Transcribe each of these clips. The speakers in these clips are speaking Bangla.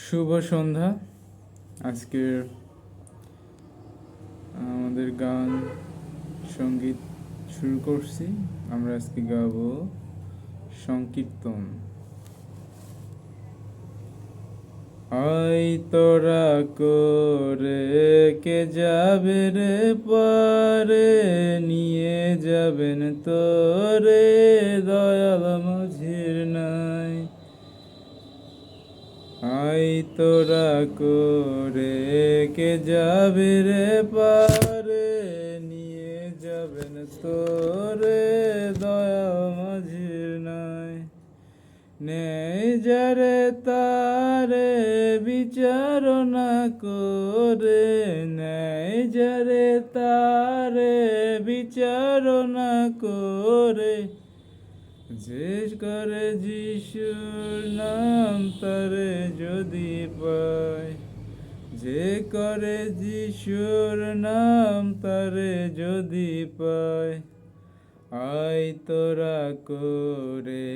শুভ সন্ধ্যা। আজকের আমাদের গান সঙ্গীত শুরু করছি। আমরা আজকে গাবো সংকীর্তন। আই তোরা করে কে যাবে রে পারে, নিয়ে যাবেন তোরে দয়াল মাঝির নাই। আই তোরা করে কে যাবে রে পারে, নিয়ে যাবেন তোরে দয়া মাঝির নাই। নেই যারে তারে বিচার না করে, নেই যারে তারে বিচার না করে, যে করে যিশুর নাম তারে যদি পায়, যে করে যিশুর নাম তারে যদি পায়। আই তোরা করে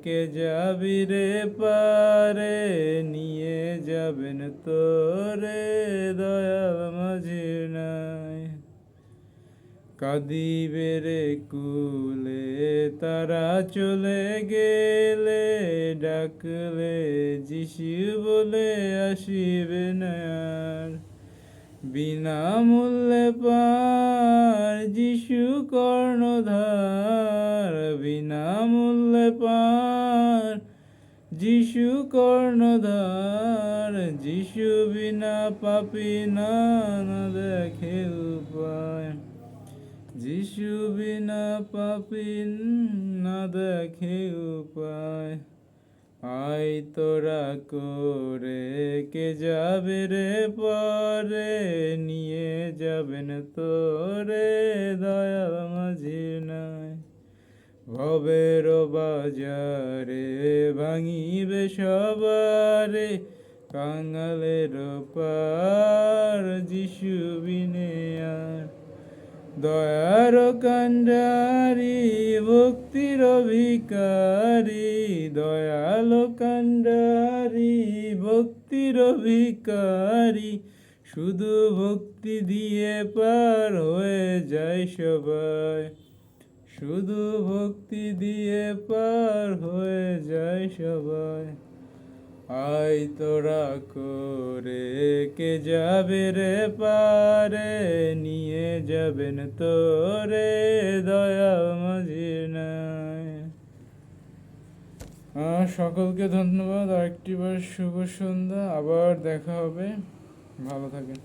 কে যাবি রে পারে, নিয়ে যাবেন তোরে দয়াল মাঝির নাই। কাঁদিবে রে কুলে তারা চলে গেলে, ডাকলে যিশু বলে আসিবে না আর। বিনামূল্যে পার যিশু কর্ণধার, বিনামূল্যে পার যিশু কর্ণধার। যিশু বিনা পাপী না দেখে উপায়, যিশু বিনা পাপী না দেখে উপায়। আই তোরা করে কে যাবে রে পরে, নিয়ে যাবেন তোরে দয়াল মাঝির নাই। ভবের বাজারে ভাঙিবে সবারে, কাঙালের পার যিশু বিনে আর। দয়ার কান্ডারি ভক্তির ভিকারি, দয়াল কান্ডারি ভক্তির ভিকারি। শুধু ভক্তি দিয়ে পার হয়ে যায় সবাই, শুধু ভক্তি দিয়ে পার হয়ে যায় সবাই। আই তোরা করে কে যাবে রে পারে, নিয়ে যাবেন তোরে দয়াল মাঝির নাই। সকলকে ধন্যবাদ। আরেকটিবার শুভ সন্ধ্যা। আবার দেখা হবে। ভালো থাকেন।